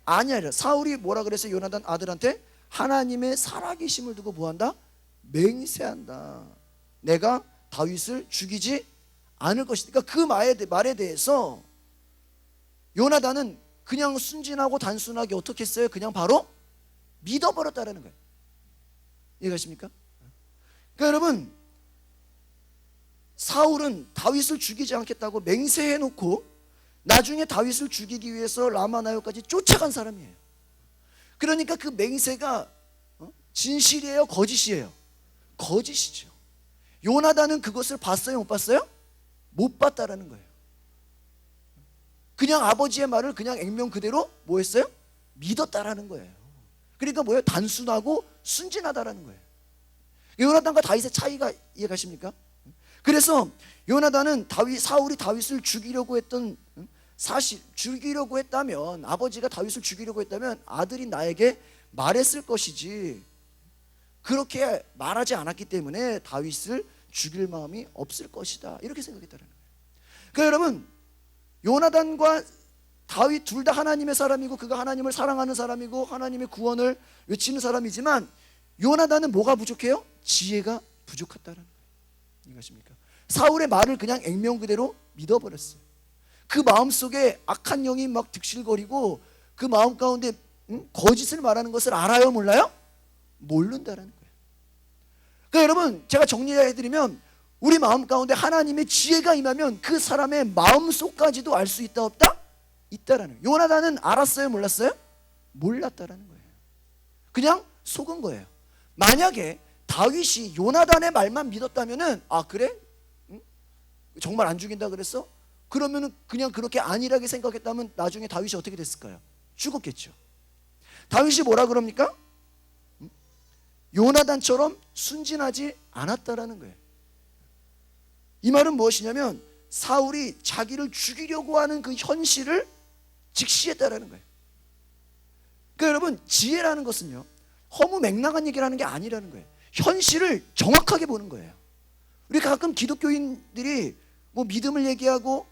아니하리라. 사울이 뭐라 그랬어요? 요나단 아들한테 하나님의 살아계심을 두고 뭐한다? 맹세한다. 내가 다윗을 죽이지 않을 것이다. 그러니까 그 말에 대해서 요나단은 그냥 순진하고 단순하게 어떻게 했어요? 그냥 바로 믿어버렸다라는 거예요. 이해가십니까? 그러니까 여러분, 사울은 다윗을 죽이지 않겠다고 맹세해놓고 나중에 다윗을 죽이기 위해서 라마나요까지 쫓아간 사람이에요. 그러니까 그 맹세가 진실이에요? 거짓이에요? 거짓이죠. 요나단은 그것을 봤어요? 못 봤어요? 못 봤다라는 거예요. 그냥 아버지의 말을 그냥 액면 그대로 뭐 했어요? 믿었다라는 거예요. 그러니까 뭐예요? 단순하고 순진하다라는 거예요. 요나단과 다윗의 차이가 이해가십니까? 그래서 요나단은 사울이 다윗을 죽이려고 했던 사실, 죽이려고 했다면, 아버지가 다윗을 죽이려고 했다면 아들이 나에게 말했을 것이지 그렇게 말하지 않았기 때문에 다윗을 죽일 마음이 없을 것이다, 이렇게 생각했다는 거예요. 그러니까 여러분, 요나단과 다윗 둘 다 하나님의 사람이고 그가 하나님을 사랑하는 사람이고 하나님의 구원을 외치는 사람이지만 요나단은 뭐가 부족해요? 지혜가 부족하다는 거예요. 이해가십니까? 사울의 말을 그냥 액면 그대로 믿어버렸어요. 그 마음속에 악한 영이 막 득실거리고 그 마음 가운데 거짓을 말하는 것을 알아요? 몰라요? 모른다는 거예요. 그러니까 여러분, 제가 정리해드리면 우리 마음 가운데 하나님의 지혜가 임하면 그 사람의 마음속까지도 알 수 있다 없다? 있다라는 거예요. 요나단은 알았어요? 몰랐어요? 몰랐다라는 거예요. 그냥 속은 거예요. 만약에 다윗이 요나단의 말만 믿었다면은 그래? 정말 안 죽인다 그랬어? 그러면은 그냥 그렇게 안일하게 생각했다면 나중에 다윗이 어떻게 됐을까요? 죽었겠죠. 다윗이 뭐라 그럽니까? 요나단처럼 순진하지 않았다라는 거예요. 이 말은 무엇이냐면 사울이 자기를 죽이려고 하는 그 현실을 직시했다라는 거예요. 그러니까 여러분, 지혜라는 것은요, 허무맹랑한 얘기를 하는 게 아니라는 거예요. 현실을 정확하게 보는 거예요. 우리 가끔 기독교인들이 뭐 믿음을 얘기하고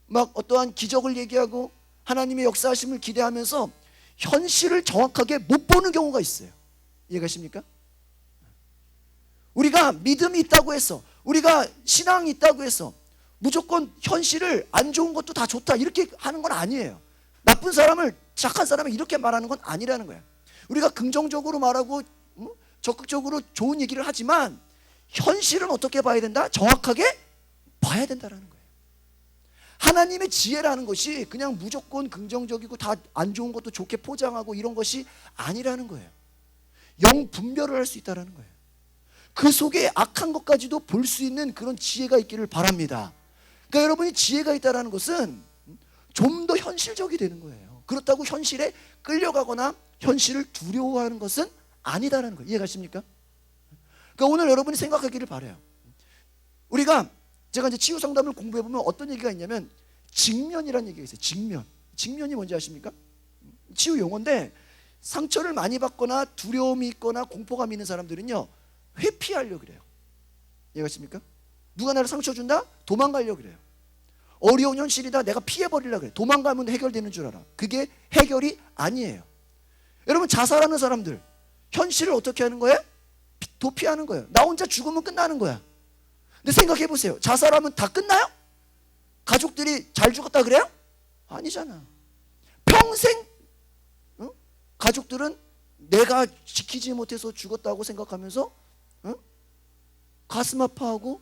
막 어떠한 기적을 얘기하고 하나님의 역사하심을 기대하면서 현실을 정확하게 못 보는 경우가 있어요. 이해가십니까? 우리가 믿음이 있다고 해서, 우리가 신앙이 있다고 해서 무조건 현실을 안 좋은 것도 다 좋다 이렇게 하는 건 아니에요. 나쁜 사람을, 착한 사람을 이렇게 말하는 건 아니라는 거예요. 우리가 긍정적으로 말하고 적극적으로 좋은 얘기를 하지만 현실은 어떻게 봐야 된다? 정확하게 봐야 된다는 거예요. 하나님의 지혜라는 것이 그냥 무조건 긍정적이고 다 안 좋은 것도 좋게 포장하고 이런 것이 아니라는 거예요. 영 분별을 할 수 있다는 거예요. 그 속에 악한 것까지도 볼 수 있는 그런 지혜가 있기를 바랍니다. 그러니까 여러분이 지혜가 있다는 것은 좀 더 현실적이 되는 거예요. 그렇다고 현실에 끌려가거나 현실을 두려워하는 것은 아니다라는 거예요. 이해가십니까? 그러니까 오늘 여러분이 생각하기를 바라요. 제가 이제 치유 상담을 공부해 보면 어떤 얘기가 있냐면 직면이라는 얘기가 있어요. 직면이 뭔지 아십니까? 치유 용어인데 상처를 많이 받거나 두려움이 있거나 공포감이 있는 사람들은요, 회피하려고 그래요. 이해가십니까? 누가 나를 상처 준다? 도망가려고 그래요. 어려운 현실이다, 내가 피해버리려고 그래요. 도망가면 해결되는 줄 알아. 그게 해결이 아니에요. 여러분, 자살하는 사람들 현실을 어떻게 하는 거예요? 도피하는 거예요. 나 혼자 죽으면 끝나는 거야. 근데 생각해 보세요. 자살하면 다 끝나요? 가족들이 잘 죽었다 그래요? 아니잖아. 평생 가족들은 내가 지키지 못해서 죽었다고 생각하면서 가슴 아파하고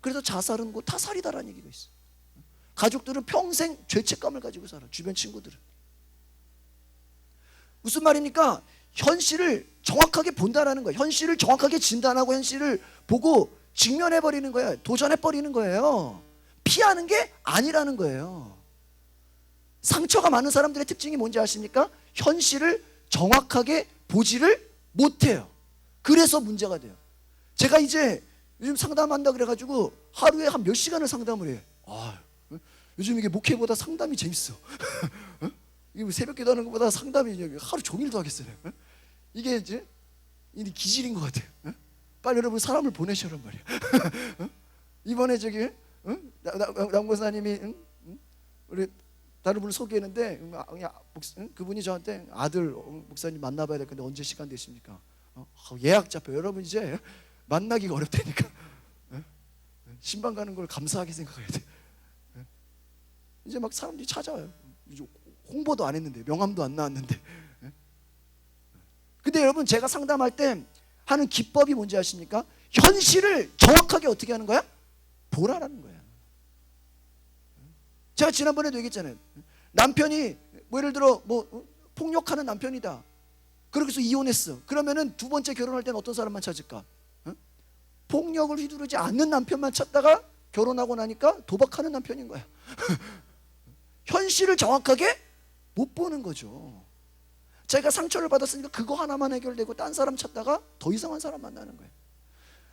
그래서 자살은 뭐 타살이다라는 얘기가 있어. 가족들은 평생 죄책감을 가지고 살아. 주변 친구들은. 무슨 말입니까? 현실을 정확하게 본다라는 거예요. 현실을 정확하게 진단하고 현실을 보고 직면해버리는 거예요. 도전해버리는 거예요. 피하는 게 아니라는 거예요. 상처가 많은 사람들의 특징이 뭔지 아십니까? 현실을 정확하게 보지를 못해요. 그래서 문제가 돼요. 제가 이제 요즘 상담한다 그래가지고 하루에 한 몇 시간을 상담을 해요. 요즘 이게 목회보다 상담이 재밌어. 이게 새벽 기도하는 것보다 상담이 하루 종일도 하겠어요. 이게 이제 기질인 것 같아요. 빨리 여러분 사람을 보내셔란 말이에요. 이번에 저기 남 권사님이 우리 다른 분을 소개했는데 그분이 저한테 아들 목사님 만나봐야 될 건데 언제 시간 되십니까? 예약 잡혀. 여러분 이제 만나기가 어렵다니까. 신방 가는 걸 감사하게 생각해야 돼. 이제 막 사람들이 찾아와요. 홍보도 안 했는데, 명함도 안 나왔는데. 근데 여러분 제가 상담할 때 하는 기법이 뭔지 아십니까? 현실을 정확하게 어떻게 하는 거야? 보라라는 거야. 제가 지난번에도 얘기했잖아요. 남편이 뭐 예를 들어 뭐 폭력하는 남편이다. 그렇게 해서 이혼했어. 그러면은 두 번째 결혼할 때는 어떤 사람만 찾을까? 폭력을 휘두르지 않는 남편만 찾다가 결혼하고 나니까 도박하는 남편인 거야. 현실을 정확하게 못 보는 거죠. 자기가 상처를 받았으니까 그거 하나만 해결되고 딴 사람 찾다가 더 이상한 사람 만나는 거예요.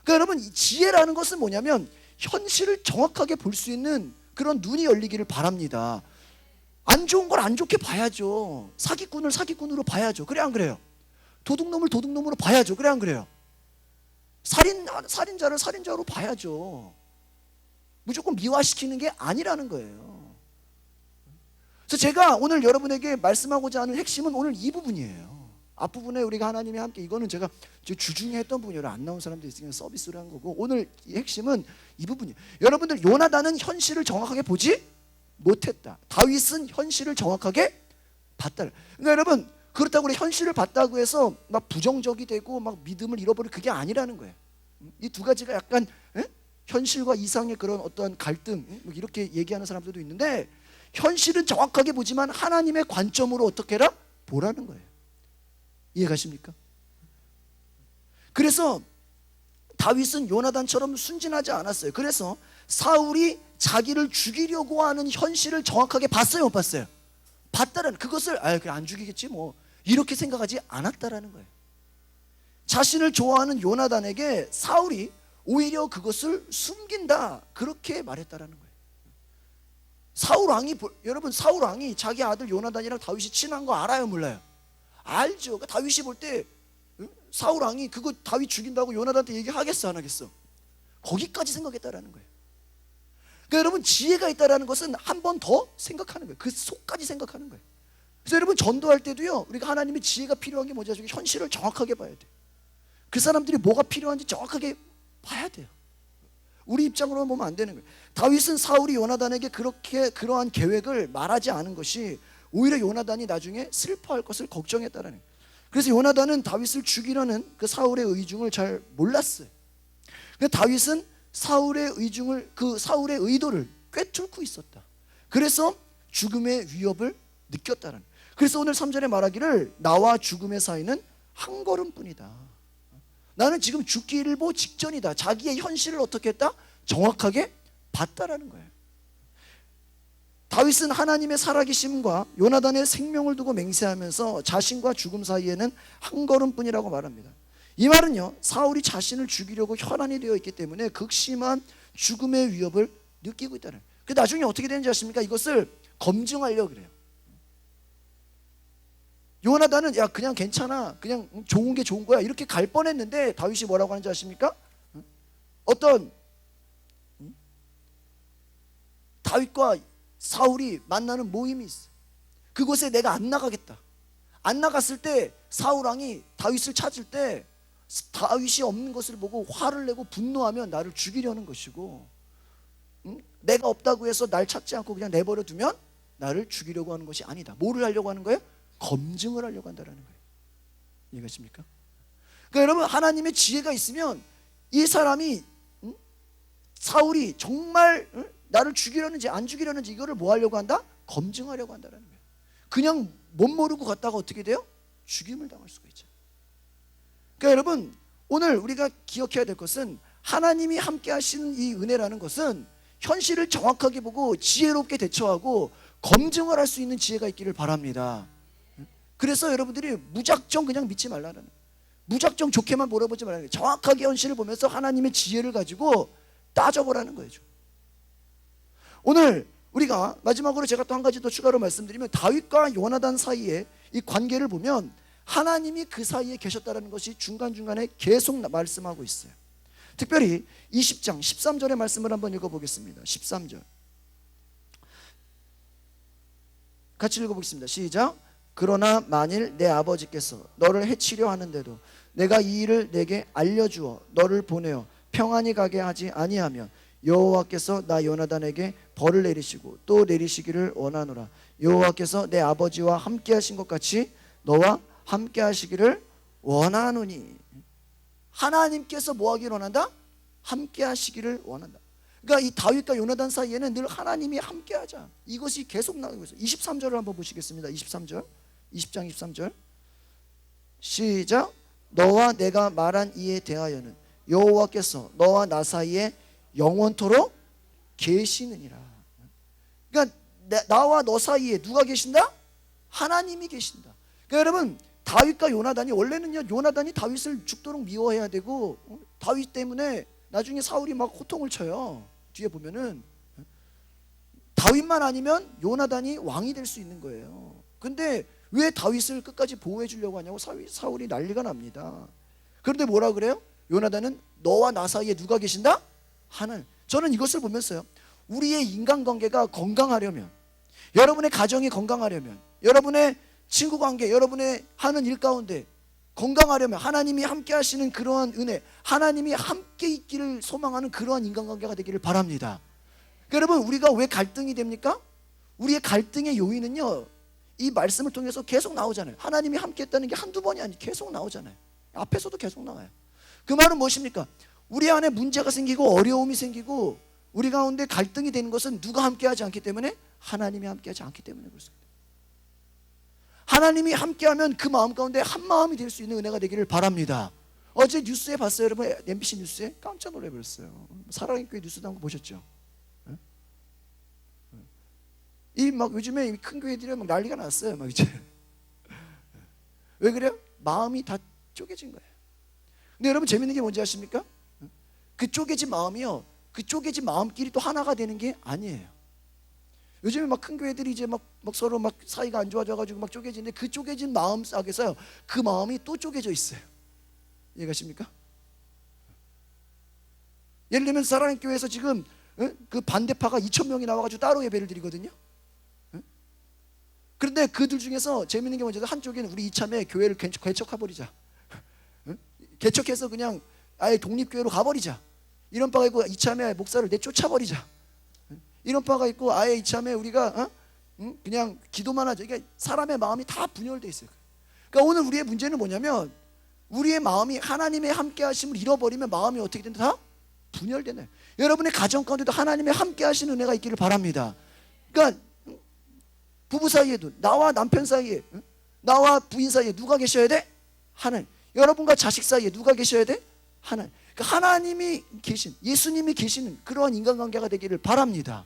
그러니까 여러분 이 지혜라는 것은 뭐냐면 현실을 정확하게 볼 수 있는 그런 눈이 열리기를 바랍니다. 안 좋은 걸 안 좋게 봐야죠. 사기꾼을 사기꾼으로 봐야죠. 그래 안 그래요? 도둑놈을 도둑놈으로 봐야죠. 그래 안 그래요? 살인자를 살인자로 봐야죠. 무조건 미화시키는 게 아니라는 거예요. 그래서 제가 오늘 여러분에게 말씀하고자 하는 핵심은 오늘 이 부분이에요. 앞부분에 우리가 하나님이 함께, 이거는 제가 주중에 했던 부분이에요. 안 나온 사람도 있으니까 서비스를 한 거고, 오늘 이 핵심은 이 부분이에요. 여러분들, 요나단은 현실을 정확하게 보지 못했다. 다윗은 현실을 정확하게 봤다. 그러니까 여러분, 그렇다고 우리 현실을 봤다고 해서 막 부정적이 되고 막 믿음을 잃어버릴 그게 아니라는 거예요. 이 두 가지가 약간 현실과 이상의 그런 어떠한 갈등, 이렇게 얘기하는 사람들도 있는데, 현실은 정확하게 보지만 하나님의 관점으로 어떻게 해라? 보라는 거예요. 이해가십니까? 그래서 다윗은 요나단처럼 순진하지 않았어요. 그래서 사울이 자기를 죽이려고 하는 현실을 정확하게 봤어요, 못 봤어요? 봤다라는, 그것을 그래 안 죽이겠지 뭐 이렇게 생각하지 않았다라는 거예요. 자신을 좋아하는 요나단에게 사울이 오히려 그것을 숨긴다, 그렇게 말했다라는 거예요. 사울 왕이, 여러분 사울 왕이 자기 아들 요나단이랑 다윗이 친한 거 알아요, 몰라요? 알죠. 그러니까 다윗이 볼 때 사울 왕이 그거 다윗 죽인다고 요나단한테 얘기하겠어, 안 하겠어? 거기까지 생각했다라는 거예요. 그러니까 여러분, 지혜가 있다라는 것은 한 번 더 생각하는 거예요. 그 속까지 생각하는 거예요. 그래서 여러분, 전도할 때도요, 우리가 하나님의 지혜가 필요한 게 뭔지 아시죠? 현실을 정확하게 봐야 돼요. 그 사람들이 뭐가 필요한지 정확하게 봐야 돼요. 우리 입장으로 보면 안 되는 거예요. 다윗은 사울이 요나단에게 그러한 계획을 말하지 않은 것이 오히려 요나단이 나중에 슬퍼할 것을 걱정했다는 거예요. 그래서 요나단은 다윗을 죽이려는 그 사울의 의중을 잘 몰랐어요. 그러니까 다윗은 사울의 의도를 꿰뚫고 있었다. 그래서 죽음의 위협을 느꼈다는 거예요. 그래서 오늘 3절에 말하기를 나와 죽음의 사이는 한 걸음뿐이다. 나는 지금 죽기 일보 직전이다. 자기의 현실을 어떻게 했다? 정확하게 봤다라는 거예요. 다윗은 하나님의 살아계심과 요나단의 생명을 두고 맹세하면서 자신과 죽음 사이에는 한 걸음뿐이라고 말합니다. 이 말은요, 사울이 자신을 죽이려고 혈안이 되어 있기 때문에 극심한 죽음의 위협을 느끼고 있다는 거예요. 그 나중에 어떻게 되는지 아십니까? 이것을 검증하려고 그래요. 요나단은 야 그냥 괜찮아, 그냥 좋은 게 좋은 거야, 이렇게 갈 뻔했는데 다윗이 뭐라고 하는지 아십니까? 어떤 다윗과 사울이 만나는 모임이 있어요. 그곳에 내가 안 나가겠다. 안 나갔을 때 사울 왕이 다윗을 찾을 때 다윗이 없는 것을 보고 화를 내고 분노하면 나를 죽이려는 것이고, 내가 없다고 해서 날 찾지 않고 그냥 내버려 두면 나를 죽이려고 하는 것이 아니다. 뭐를 하려고 하는 거예요? 검증을 하려고 한다는 거예요. 이해가십니까? 그러니까 여러분, 하나님의 지혜가 있으면 이 사람이 사울이 정말 나를 죽이려는지 안 죽이려는지 이거를 뭐 하려고 한다? 검증하려고 한다는 거예요. 그냥 못 모르고 갔다가 어떻게 돼요? 죽임을 당할 수가 있죠. 그러니까 여러분, 오늘 우리가 기억해야 될 것은 하나님이 함께 하시는 이 은혜라는 것은 현실을 정확하게 보고 지혜롭게 대처하고 검증을 할 수 있는 지혜가 있기를 바랍니다. 그래서 여러분들이 무작정 그냥 믿지 말라는 거예요. 무작정 좋게만 몰아보지 말라는 거예요. 정확하게 현실을 보면서 하나님의 지혜를 가지고 따져보라는 거예요. 오늘 우리가 마지막으로 제가 또 한 가지 더 추가로 말씀드리면, 다윗과 요나단 사이에 이 관계를 보면 하나님이 그 사이에 계셨다는 것이 중간중간에 계속 말씀하고 있어요. 특별히 20장 13절의 말씀을 한번 읽어보겠습니다. 13절 같이 읽어보겠습니다. 시작. 그러나 만일 내 아버지께서 너를 해치려 하는데도 내가 이 일을 내게 알려주어 너를 보내어 평안히 가게 하지 아니하면 여호와께서 나 요나단에게 벌을 내리시고 또 내리시기를 원하노라. 여호와께서 내 아버지와 함께 하신 것 같이 너와 함께 하시기를 원하노니. 하나님께서 뭐 하기를 원한다? 함께 하시기를 원한다. 그러니까 이 다윗과 요나단 사이에는 늘 하나님이 함께 하자, 이것이 계속 나오고 있어요. 23절을 한번 보시겠습니다. 23절 20장 23절 시작. 너와 내가 말한 이에 대하여는 여호와께서 너와 나 사이에 영원토록 계시느니라. 그러니까 나와 너 사이에 누가 계신다? 하나님이 계신다. 그러니까 여러분, 다윗과 요나단이 원래는요, 요나단이 다윗을 죽도록 미워해야 되고, 다윗 때문에 나중에 사울이 막 호통을 쳐요. 뒤에 보면은 다윗만 아니면 요나단이 왕이 될 수 있는 거예요. 근데 왜 다윗을 끝까지 보호해 주려고 하냐고 사울이 난리가 납니다. 그런데 뭐라 그래요? 요나단은 너와 나 사이에 누가 계신다? 하나님. 저는 이것을 보면서요, 우리의 인간관계가 건강하려면, 여러분의 가정이 건강하려면, 여러분의 친구관계, 여러분의 하는 일 가운데 건강하려면 하나님이 함께 하시는 그러한 은혜, 하나님이 함께 있기를 소망하는 그러한 인간관계가 되기를 바랍니다. 여러분, 우리가 왜 갈등이 됩니까? 우리의 갈등의 요인은요, 이 말씀을 통해서 계속 나오잖아요. 하나님이 함께 했다는 게 한두 번이 아니고 계속 나오잖아요. 앞에서도 계속 나와요. 그 말은 무엇입니까? 우리 안에 문제가 생기고 어려움이 생기고 우리 가운데 갈등이 되는 것은 누가 함께하지 않기 때문에? 하나님이 함께하지 않기 때문에 그렇습니다. 하나님이 함께하면 그 마음 가운데 한 마음이 될 수 있는 은혜가 되기를 바랍니다. 어제 뉴스에 봤어요, 여러분? MBC 뉴스에 깜짝 놀라버렸어요. 사랑의 교회 뉴스 나온 거 보셨죠? 이 막 요즘에 큰 교회들이 막 난리가 났어요, 막 이제. 왜 그래요? 마음이 다 쪼개진 거예요. 근데 여러분, 재밌는 게 뭔지 아십니까? 그 쪼개진 마음이요, 그 쪼개진 마음끼리 또 하나가 되는 게 아니에요. 요즘에 막 큰 교회들이 이제 막 서로 막 사이가 안 좋아져가지고 막 쪼개지는데, 그 쪼개진 마음 속에서요, 그 마음이 또 쪼개져 있어요. 이해가십니까? 예를 들면 사랑의 교회에서 지금 그 반대파가 2,000명이 나와가지고 따로 예배를 드리거든요. 그런데 그들 중에서 재밌는 게 뭐냐면, 한쪽에는 우리 이참에 교회를 개척해버리자, 개척해서 그냥 아예 독립교회로 가버리자, 이런 바가 있고, 이참에 목사를 내쫓아버리자, 이런 바가 있고, 아예 이참에 우리가 그냥 기도만 하자. 그러니까 사람의 마음이 다 분열되어 있어요. 그러니까 오늘 우리의 문제는 뭐냐면, 우리의 마음이 하나님의 함께 하심을 잃어버리면 마음이 어떻게 된다? 다 분열되네. 여러분의 가정 가운데도 하나님의 함께 하시는 은혜가 있기를 바랍니다. 그러니까 부부 사이에도, 나와 남편 사이에, 나와 부인 사이에 누가 계셔야 돼? 하나님. 여러분과 자식 사이에 누가 계셔야 돼? 하나님. 그러니까 하나님이 계신, 예수님이 계시는 그러한 인간관계가 되기를 바랍니다.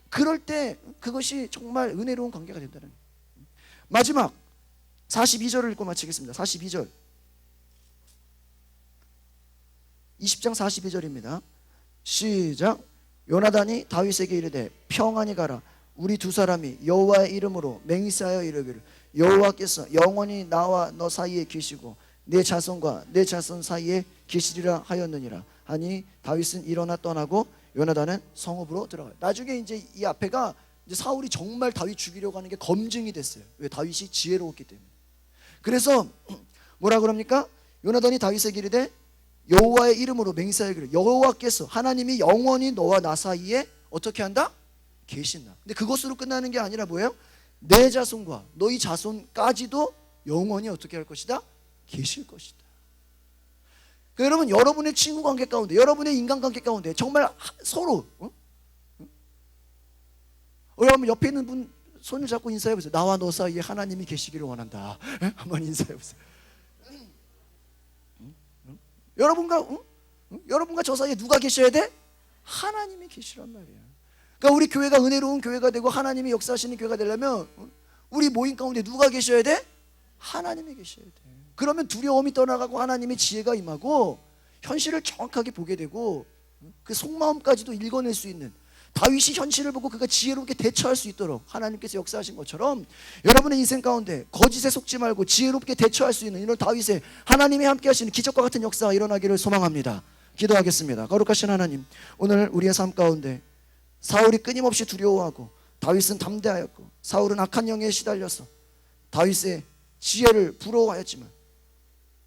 그럴 때 그것이 정말 은혜로운 관계가 된다는 거예요. 마지막 42절을 읽고 마치겠습니다. 42절 20장 42절입니다. 시작. 요나단이 다윗에게 이르되 평안히 가라. 우리 두 사람이 여호와의 이름으로 맹세하여 이르기를 여호와께서 영원히 나와 너 사이에 계시고 내 자손과 내 자손 사이에 계시리라 하였느니라 하니 다윗은 일어나 떠나고 요나단은 성읍으로 들어가요. 나중에 이제 이 앞에가 이제 사울이 정말 다윗 죽이려고 하는 게 검증이 됐어요. 왜? 다윗이 지혜로웠기 때문에. 그래서 뭐라 그럽니까? 요나단이 다윗에게 이르되 여호와의 이름으로 맹세하기를 여호와께서 하나님이 영원히 너와 나 사이에 어떻게 한다? 계신다. 근데 그것으로 끝나는 게 아니라 뭐예요? 내 자손과 너희 자손까지도 영원히 어떻게 할 것이다? 계실 것이다. 그러니까 여러분, 여러분의 친구 관계 가운데, 여러분의 인간관계 가운데 정말 서로 여러분 옆에 있는 분 손을 잡고 인사해 보세요. 나와 너 사이에 하나님이 계시기를 원한다. 한번 인사해 보세요. 여러분과 저 사이에 누가 계셔야 돼? 하나님이 계시란 말이야. 그러니까 우리 교회가 은혜로운 교회가 되고 하나님이 역사하시는 교회가 되려면 우리 모임 가운데 누가 계셔야 돼? 하나님이 계셔야 돼. 그러면 두려움이 떠나가고 하나님의 지혜가 임하고 현실을 정확하게 보게 되고 그 속마음까지도 읽어낼 수 있는, 다윗이 현실을 보고 그가 지혜롭게 대처할 수 있도록 하나님께서 역사하신 것처럼 여러분의 인생 가운데 거짓에 속지 말고 지혜롭게 대처할 수 있는 이런 다윗의 하나님이 함께 하시는 기적과 같은 역사가 일어나기를 소망합니다. 기도하겠습니다. 거룩하신 하나님, 오늘 우리의 삶 가운데 사울이 끊임없이 두려워하고 다윗은 담대하였고 사울은 악한 영에 시달려서 다윗의 지혜를 부러워하였지만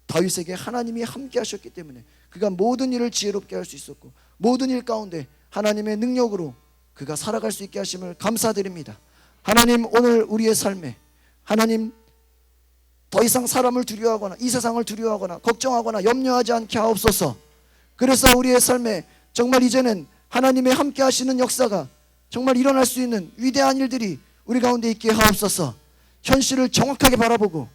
다윗에게 하나님이 함께 하셨기 때문에 그가 모든 일을 지혜롭게 할 수 있었고 모든 일 가운데 하나님의 능력으로 그가 살아갈 수 있게 하심을 감사드립니다. 하나님, 오늘 우리의 삶에 하나님 더 이상 사람을 두려워하거나 이 세상을 두려워하거나 걱정하거나 염려하지 않게 하옵소서. 그래서 우리의 삶에 정말 이제는 하나님의 함께 하시는 역사가 정말 일어날 수 있는 위대한 일들이 우리 가운데 있게 하옵소서. 현실을 정확하게 바라보고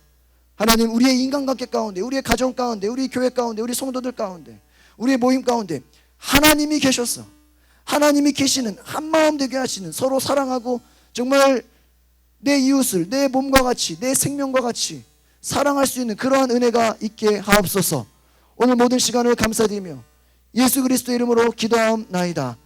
하나님, 우리의 인간관계 가운데, 우리의 가정 가운데, 우리 교회 가운데, 우리 성도들 가운데, 우리의 모임 가운데 하나님이 계셔서 하나님이 계시는 한마음 되게 하시는, 서로 사랑하고 정말 내 이웃을 내 몸과 같이 내 생명과 같이 사랑할 수 있는 그러한 은혜가 있게 하옵소서. 오늘 모든 시간을 감사드리며 예수 그리스도의 이름으로 기도하옵나이다.